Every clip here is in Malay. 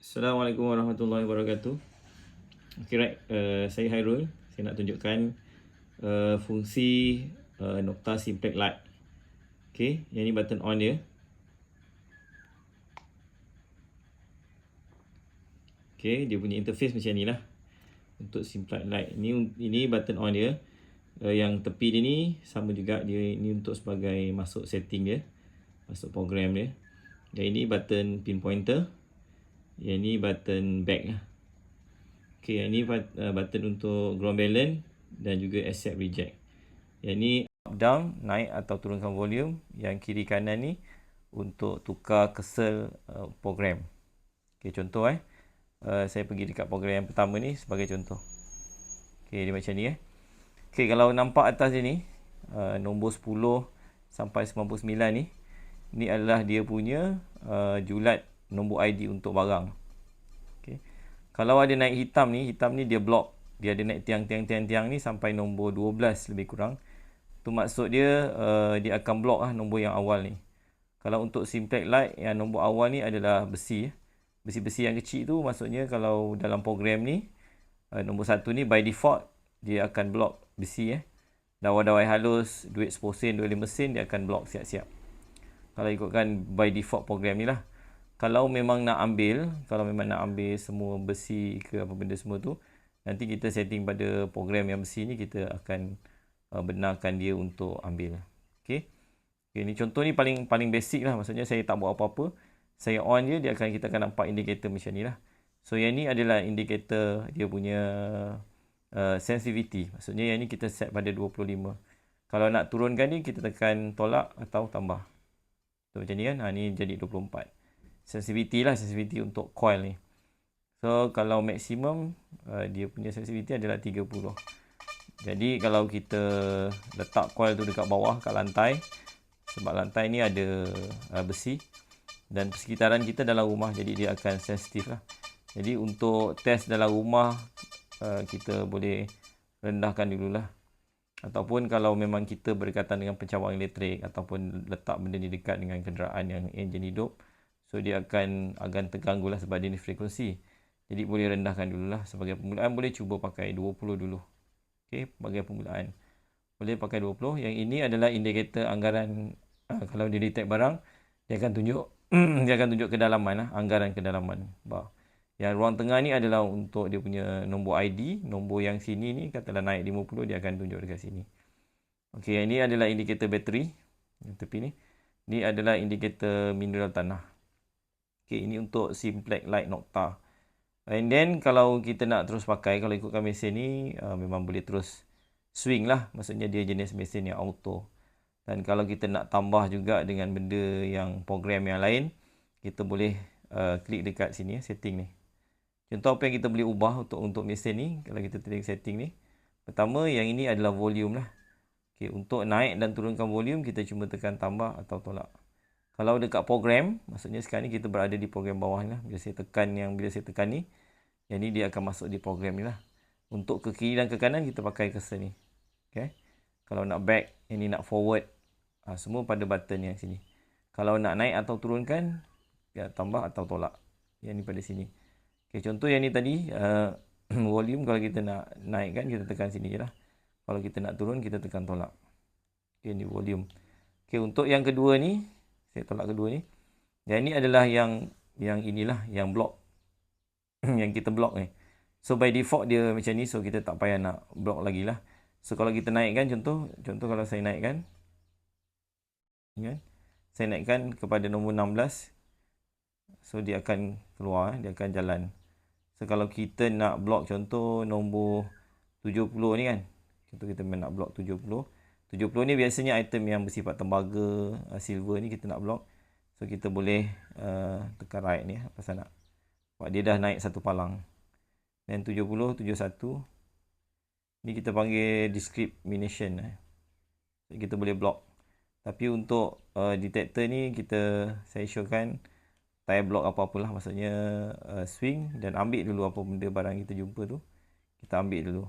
Assalamualaikum warahmatullahi wabarakatuh. Okay, right. Saya Hairul. Saya nak tunjukkan fungsi nokta simplex light. Okay, yang ni button on dia. Okay, dia punya interface macam ni lah. Untuk simplex light. Ini button on dia. Yang tepi dia ni sama juga. Dia ni untuk sebagai masuk setting dia. Masuk program dia. Dan ini button pinpointer. Yang ni button back lah. Okay, yang ni button untuk ground balance dan juga accept reject. Yang ni up down, naik atau turunkan volume. Yang kiri kanan ni untuk tukar cursor program. Okay, contoh saya pergi dekat program yang pertama ni sebagai contoh. Okay, dia macam ni Okay, kalau nampak atas dia ni nombor 10 sampai 99 ni, ni adalah dia punya julat nombor ID untuk barang. Okay. Kalau ada naik hitam ni dia block. Dia ada naik tiang ni sampai nombor 12 lebih kurang. Tu maksud dia dia akan block nombor yang awal ni. Kalau untuk simplex light yang nombor awal ni adalah besi. Besi-besi yang kecil tu maksudnya kalau dalam program ni nombor 1 ni by default dia akan block besi Dawai-dawai halus, duit 10 sen, duit 5 sen dia akan block siap-siap. Kalau ikutkan by default program ni lah. Kalau memang nak ambil semua besi ke apa benda semua tu, nanti kita setting pada program yang besi ni, kita akan benarkan dia untuk ambil. Okay, ni contoh ni paling basic lah. Maksudnya saya tak buat apa-apa. Saya on je, kita akan nampak indikator macam ni lah. So yang ni adalah indikator dia punya sensitivity. Maksudnya yang ni kita set pada 25. Kalau nak turunkan ni, kita tekan tolak atau tambah. So macam ni kan. Ni jadi 24. Sensitivity untuk coil ni. So kalau maksimum dia punya sensitivity adalah 30. Jadi kalau kita letak coil tu dekat bawah kat lantai, sebab lantai ni ada besi dan persekitaran kita dalam rumah, jadi dia akan sensitif lah. Jadi untuk test dalam rumah kita boleh rendahkan dululah. Ataupun kalau memang kita berdekatan dengan pencawang elektrik ataupun letak benda ni dekat dengan kenderaan yang enjin hidup, so dia akan terganggu lah sebab dia ni frekuensi. Jadi boleh rendahkan dululah. Sebagai permulaan boleh cuba pakai 20 dulu. Okay, sebagai permulaan boleh pakai 20. Yang ini adalah indikator anggaran. Kalau dia detect barang, dia akan tunjuk dia akan tunjuk kedalaman anggaran kedalaman bar. Yang ruang tengah ni adalah untuk dia punya nombor ID. Nombor yang sini ni katalah naik 50, dia akan tunjuk dekat sini. Okey, yang ini adalah indikator bateri. Yang tepi ni. Ni adalah indikator mineral tanah. Okey, ini untuk simplex light nokta. And then kalau kita nak terus pakai, kalau ikutkan mesin ni memang boleh terus swing lah. Maksudnya dia jenis mesin yang auto. Dan kalau kita nak tambah juga dengan benda yang program yang lain, kita boleh klik dekat sini setting ni. Contoh apa yang kita boleh ubah untuk mesin ni. Kalau kita klik setting ni, pertama yang ini adalah volume lah. Okay, untuk naik dan turunkan volume, kita cuma tekan tambah atau tolak. Kalau dekat program, maksudnya sekarang ni kita berada di program bawah ni lah. Bila saya tekan ni, yang ni dia akan masuk di program ni lah. Untuk ke kiri dan ke kanan, kita pakai cursor ni. Okay. Kalau nak back, yang ni nak forward, semua pada button yang sini. Kalau nak naik atau turunkan, ya, tambah atau tolak. Yang ni pada sini. Okay, contoh yang ni tadi, volume kalau kita nak naikkan, kita tekan sini je lah. Kalau kita nak turun, kita tekan tolak. Okay, ni volume. Okay, untuk yang kedua ni, saya tolak kedua ni. Yang ni adalah yang inilah, yang block. yang kita block ni. So by default dia macam ni, so kita tak payah nak block lagi lah. So kalau kita naikkan, contoh kalau saya naikkan. Saya naikkan kepada nombor 16. So dia akan keluar, dia akan jalan. So kalau kita nak block contoh nombor 70 ni kan. Contoh kita nak block 70. 70 ni biasanya item yang bersifat tembaga, silver ni kita nak block. So kita boleh tekan right ni pasal nak. Sebab dia dah naik satu palang. Dan 70, 71. Ni kita panggil discrimination. So kita boleh block. Tapi untuk detector ni saya showkan tak block apa-apalah, maksudnya swing dan ambil dulu apa benda barang kita jumpa tu, kita ambil dulu.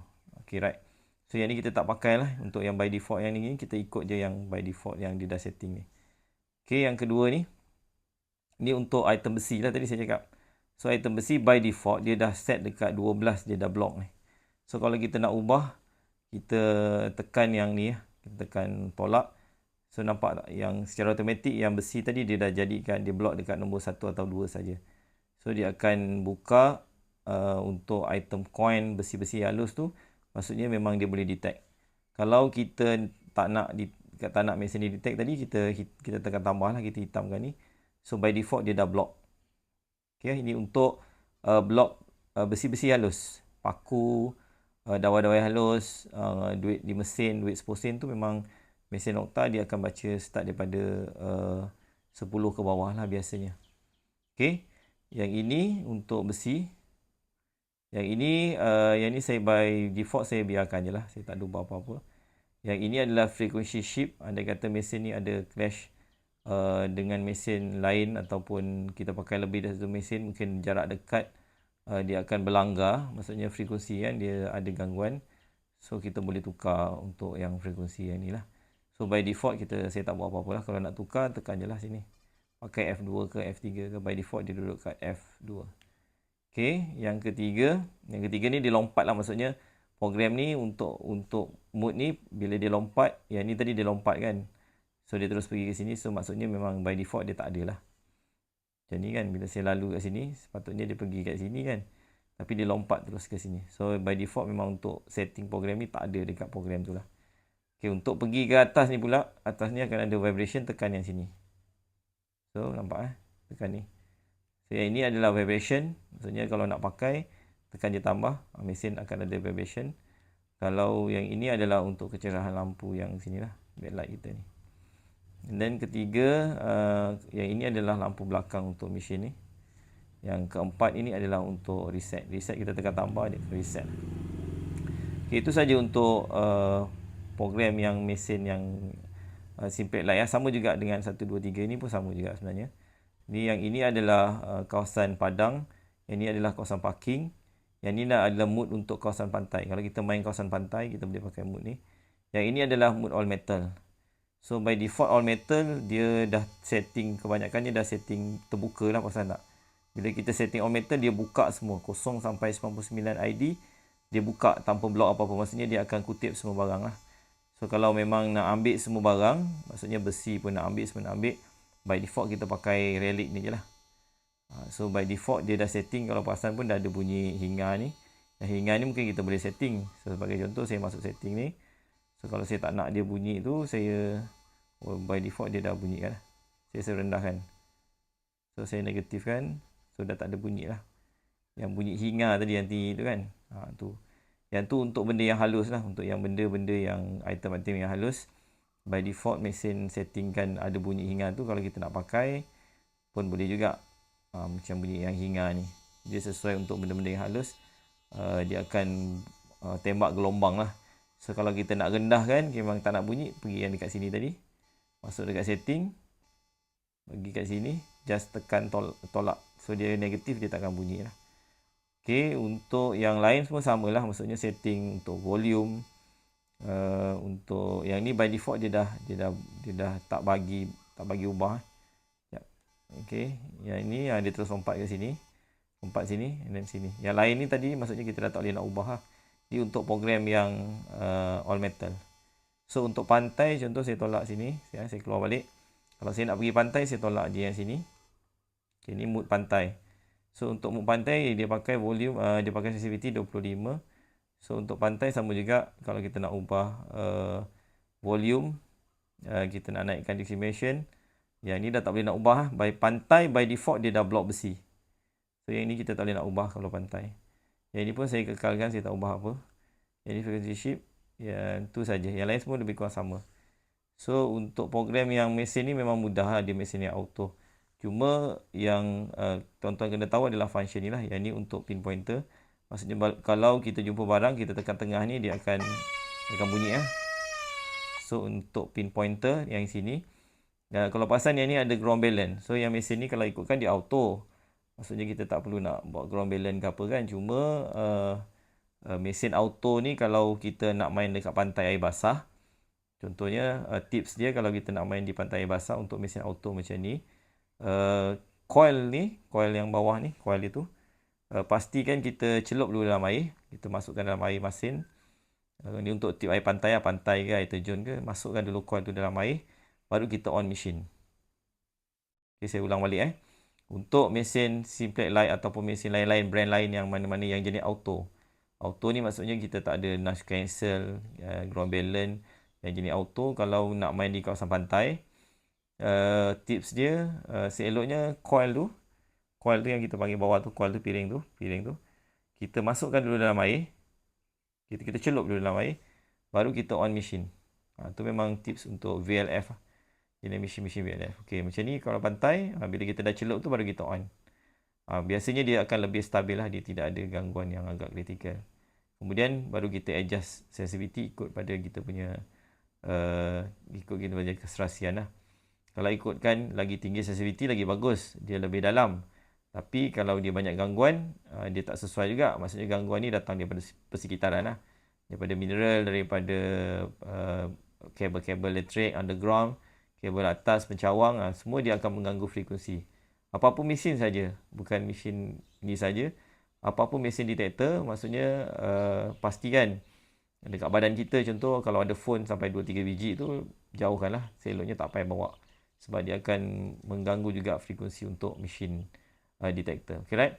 Okay, right. So yang ni kita tak pakai lah. Untuk yang by default yang ni, kita ikut je yang by default yang dia dah setting ni. Okay, yang kedua ni untuk item besi lah tadi saya cakap. So item besi by default dia dah set dekat 12, dia dah block ni. So kalau kita nak ubah, kita tekan yang ni, kita tekan tolak. So nampak tak yang secara automatik yang besi tadi dia dah jadikan, dia block dekat nombor 1 atau 2 saja. So dia akan buka untuk item coin besi-besi halus tu, maksudnya memang dia boleh detect. Kalau kita tak nak mesin ni detect tadi, kita tekan tambah lah, kita hitamkan ni. So by default dia dah block. Okay, ini untuk block besi-besi halus, paku, dawai-dawai halus, duit di mesin, duit 10 sen tu memang mesin Okta dia akan baca start daripada 10 ke bawah lah biasanya. Okay, yang ini untuk besi. Yang ini saya by default saya biarkan je lah, saya tak ada ubah apa-apa. Yang ini adalah frequency shift, andai kata mesin ni ada clash dengan mesin lain ataupun kita pakai lebih dari satu mesin, mungkin jarak dekat dia akan berlanggar, maksudnya frekuensi kan, dia ada gangguan. So kita boleh tukar untuk yang frekuensi yang ni lah. So by default saya tak buat apa-apa lah. Kalau nak tukar, tekan je lah sini. Pakai F2 ke F3 ke, by default dia duduk kat F2. Okay, yang ketiga ni dia lompat lah, maksudnya program ni untuk mode ni bila dia lompat, yang ni tadi dia lompat kan. So dia terus pergi ke sini, so maksudnya memang by default dia tak ada lah. Macam ni kan, bila saya lalu kat sini, sepatutnya dia pergi kat sini kan. Tapi dia lompat terus ke sini. So by default memang untuk setting program ni tak ada dekat program tu lah. Okay, untuk pergi ke atas ni pula, atas ni akan ada vibration, tekan yang sini. So nampak tekan ni. So yang ini adalah vibration, maksudnya kalau nak pakai, tekan je tambah, mesin akan ada vibration. Kalau yang ini adalah untuk kecerahan lampu yang sini lah, backlight kita ni. And then ketiga, yang ini adalah lampu belakang untuk mesin ni. Yang keempat ini adalah untuk reset. Reset kita tekan tambah, dia reset. Okay, itu saja untuk program yang mesin yang simple light. Sama juga dengan 1, 2, 3 ni pun sama juga sebenarnya. Yang ini adalah kawasan padang. Yang ini adalah kawasan parking. Yang ini adalah mode untuk kawasan pantai. Kalau kita main kawasan pantai, kita boleh pakai mode ni. Yang ini adalah mode all metal. So by default all metal, dia dah setting, kebanyakan dia dah setting terbuka lah pasal nak. Bila kita setting all metal, dia buka semua. 0 sampai 99 ID, dia buka tanpa block apa-apa. Maksudnya dia akan kutip semua barang lah. So kalau memang nak ambil semua barang, maksudnya besi pun nak ambil, semua nak ambil, by default kita pakai relic ni je lah. So by default dia dah setting, kalau perasan pun dah ada bunyi hinga ni. Dan hinga ni mungkin kita boleh setting. So sebagai contoh, saya masuk setting ni. So kalau saya tak nak dia bunyi tu, saya by default dia dah bunyi kan. Saya rendahkan. So saya negatifkan. So dah tak ada bunyi lah. Yang bunyi hinga tadi nanti tu kan. Tu. Yang tu untuk benda yang halus lah. Untuk yang benda-benda yang item-item yang halus. By default mesin settingkan ada bunyi hinga tu. Kalau kita nak pakai pun boleh juga. Macam bunyi yang hinga ni. Dia sesuai untuk benda-benda yang halus. Dia akan tembak gelombang lah. So kalau kita nak rendahkan, memang tak nak bunyi, pergi yang dekat sini tadi. Masuk dekat setting. Pergi kat sini. Just tekan tolak. So dia negatif, dia takkan bunyi lah. Okay, untuk yang lain semua sama lah. Maksudnya setting untuk volume. Untuk yang ni by default dia dah tak bagi ubah. Okay, yang ini dia terus lompat ke sini. Lompat sini, and then sini. Yang lain ni tadi maksudnya kita dah tak boleh nak ubah lah. Ini untuk program yang all metal. So untuk pantai, contoh saya tolak sini, saya keluar balik. Kalau saya nak pergi pantai, saya tolak je yang sini. Okay, ini mode pantai. So untuk mode pantai, dia pakai volume, dia pakai sensitivity 25. So untuk pantai sama juga, kalau kita nak ubah volume, kita nak naikkan decimation. Yang ini dah tak boleh nak ubah. By pantai, by default dia dah block besi. So yang ini kita tak boleh nak ubah kalau pantai. Yang ini pun saya kekalkan, saya tak ubah apa. Yang ini frequency shift. Yang tu saja. Yang lain semua lebih kurang sama. So untuk program yang mesin ni memang mudah lah. Dia mesin yang auto. Cuma yang tuan-tuan kena tahu adalah function ni lah. Yang ni untuk pinpointer. Maksudnya kalau kita jumpa barang, kita tekan tengah ni, dia akan bunyi lah. So untuk pinpointer yang sini. Kalau perasan yang ni ada ground balance. So yang mesin ni kalau ikutkan dia auto. Maksudnya kita tak perlu nak buat ground balance ke apa kan. Cuma mesin auto ni kalau kita nak main dekat pantai air basah. Contohnya tips dia kalau kita nak main di pantai air basah untuk mesin auto macam ni. coil ni, coil yang bawah ni, coil itu, pastikan kita celup dulu dalam air. Kita masukkan dalam air masin. Ni untuk tip air pantai lah, pantai ke air terjun ke, masukkan dulu coil tu dalam air, baru kita on mesin. Okay, saya ulang balik Untuk mesin Simplex Lite ataupun mesin lain-lain, brand lain yang mana-mana yang jenis auto. Auto ni maksudnya kita tak ada nudge cancel, ground balance yang jenis auto. Kalau nak main di kawasan pantai, tips dia, seeloknya coil tu yang kita panggil bawah tu, coil tu, piring tu, kita masukkan dulu dalam air. Kita celup dulu dalam air, baru kita on mesin. Tu memang tips untuk VLF lah. Jenis mesin-mesin VLF. Okey, macam ni kalau pantai, bila kita dah celup tu baru kita on. Biasanya dia akan lebih stabil lah, dia tidak ada gangguan yang agak kritikal. Kemudian baru kita adjust sensitivity ikut pada kita punya keserasian lah. Kalau ikutkan lagi tinggi sensitivity lagi bagus, dia lebih dalam. Tapi kalau dia banyak gangguan, dia tak sesuai juga. Maksudnya gangguan ni datang daripada persekitaran lah. Daripada mineral, daripada kabel-kabel elektrik, underground, kabel atas, pencawang, semua dia akan mengganggu frekuensi. Apapun mesin saja, bukan mesin ni saja. Apapun mesin detektor, maksudnya pastikan dekat badan kita, contoh kalau ada phone sampai 2-3 biji tu, jauhkanlah. Seloknya tak payah bawa. Sebab dia akan mengganggu juga frekuensi untuk mesin detektor. Okay, right?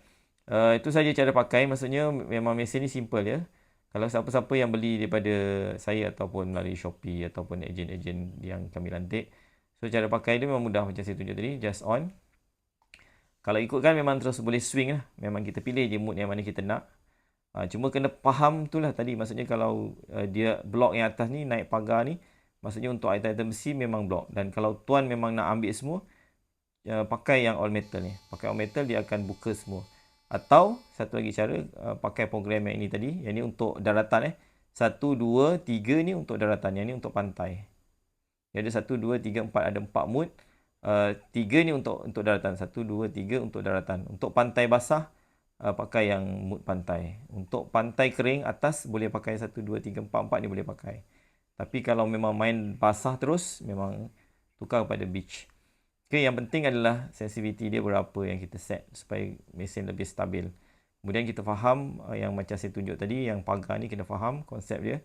Itu saja cara pakai. Maksudnya memang mesin ni simple ya. Kalau siapa-siapa yang beli daripada saya ataupun melalui Shopee ataupun ejen-ejen yang kami lantik, so cara pakai dia memang mudah macam saya tunjuk tadi. Just on. Kalau ikutkan memang terus boleh swing lah. Memang kita pilih je mood yang mana kita nak. Cuma kena faham tu lah tadi. Maksudnya kalau dia blok yang atas ni, naik pagar ni, maksudnya untuk item-item besi memang blok. Dan kalau tuan memang nak ambil semua, pakai yang all metal ni. Pakai all metal dia akan buka semua. Atau satu lagi cara, pakai program yang ini tadi. Yang ni untuk daratan 1, 2, 3 ni untuk daratan. Yang ni untuk pantai. Dia ada 1, 2, 3, 4. Ada 4 mood. 3 ni untuk daratan. 1, 2, 3 untuk daratan. Untuk pantai basah, pakai yang mood pantai. Untuk pantai kering atas, boleh pakai 1, 2, 3, 4. 4 ni boleh pakai. Tapi kalau memang main basah terus, memang tukar pada beach. Okay, yang penting adalah sensitivity dia berapa yang kita set supaya mesin lebih stabil. Kemudian kita faham yang macam saya tunjuk tadi, yang pagar ni kena faham konsep dia.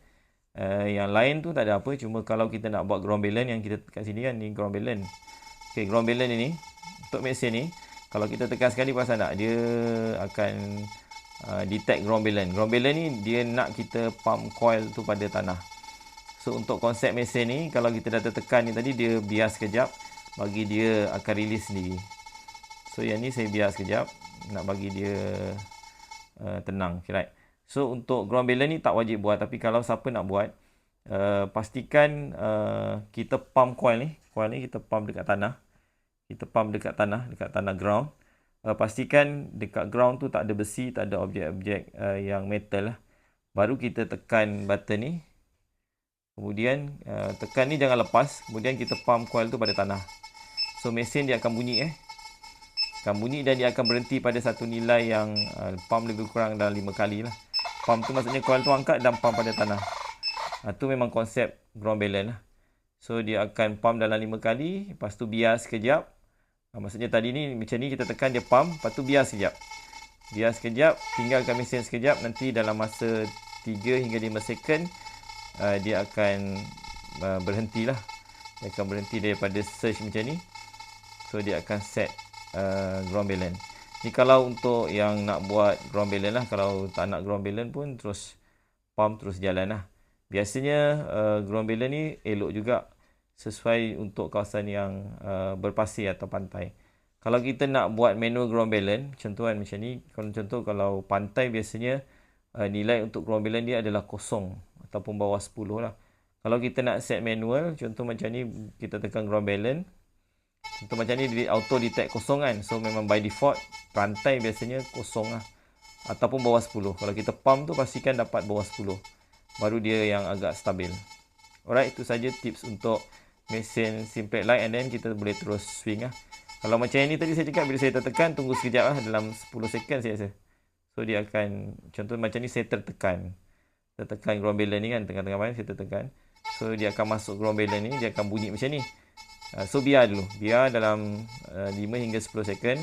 Yang lain tu tak ada apa, cuma kalau kita nak buat ground balance yang kita kat sini kan, ni ground balance. Okay, ground balance ni untuk mesin ni, kalau kita tekan sekali perasan tak, dia akan detect ground balance. Ground balance ni dia nak kita pump coil tu pada tanah. So untuk konsep mesin ni, kalau kita dah tertekan ni tadi, dia bias sekejap, bagi dia akan release sendiri. So yang ni saya bias sekejap, nak bagi dia tenang. Okay, right? So untuk ground balance ni tak wajib buat, tapi kalau siapa nak buat, pastikan kita pump coil ni. Coil ni kita pump dekat tanah. Kita pump dekat tanah ground. Pastikan dekat ground tu tak ada besi, tak ada objek-objek yang metal lah. Baru kita tekan button ni. Kemudian tekan ni jangan lepas. Kemudian kita pump coil tu pada tanah. So mesin dia akan bunyi akan bunyi dan dia akan berhenti pada satu nilai yang pump lebih kurang dalam 5 kali lah. Pump tu maksudnya coil tu angkat dan pump pada tanah. Tu memang konsep ground balance lah. So dia akan pump dalam 5 kali. Lepas tu bias sekejap. Maksudnya tadi ni macam ni kita tekan dia pump. Lepas tu bias sekejap. Bias sekejap. Tinggalkan mesin sekejap. Nanti dalam masa 3 hingga 5 second, dia akan berhenti lah. Dia akan berhenti daripada surge macam ni. So dia akan set ground balance. Ni kalau untuk yang nak buat ground balance lah. Kalau tak nak ground balance pun terus pump terus jalan lah. Biasanya ground balance ni elok juga sesuai untuk kawasan yang berpasir atau pantai. Kalau kita nak buat manual ground balance, contohan macam ni. Contoh kalau pantai biasanya nilai untuk ground balance dia adalah 0 ataupun bawah 10 lah. Kalau kita nak set manual, contoh macam ni kita tekan ground balance. Contoh macam ni dia auto detect 0 kan. So memang by default pantai biasanya 0 lah. Ataupun bawah 10. Kalau kita pump tu pastikan dapat bawah 10. Baru dia yang agak stabil. Alright, itu saja tips untuk mesin Simplex Lite, and then kita boleh terus swing lah. Kalau macam ni tadi saya cakap, bila saya tertekan, tunggu sekejap lah, dalam 10 second saya rasa. So dia akan, contoh macam ni saya tertekan ground balance ni kan, tengah-tengah main saya tertekan. So dia akan masuk ground balance ni, dia akan bunyi macam ni. So biar dulu. Biar dalam 5 hingga 10 second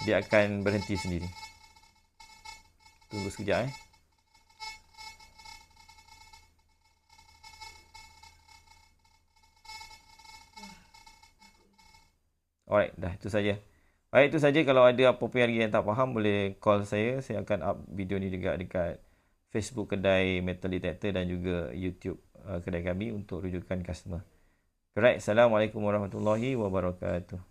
dia akan berhenti sendiri. Tunggu sekejap Alright, dah itu saja. Baik, itu saja. Kalau ada apa-apa lagi yang tak faham, boleh call saya. Saya akan up video ni juga dekat Facebook Kedai Metal Detector dan juga YouTube kedai kami untuk rujukan customer. Alright, Assalamualaikum warahmatullahi wabarakatuh.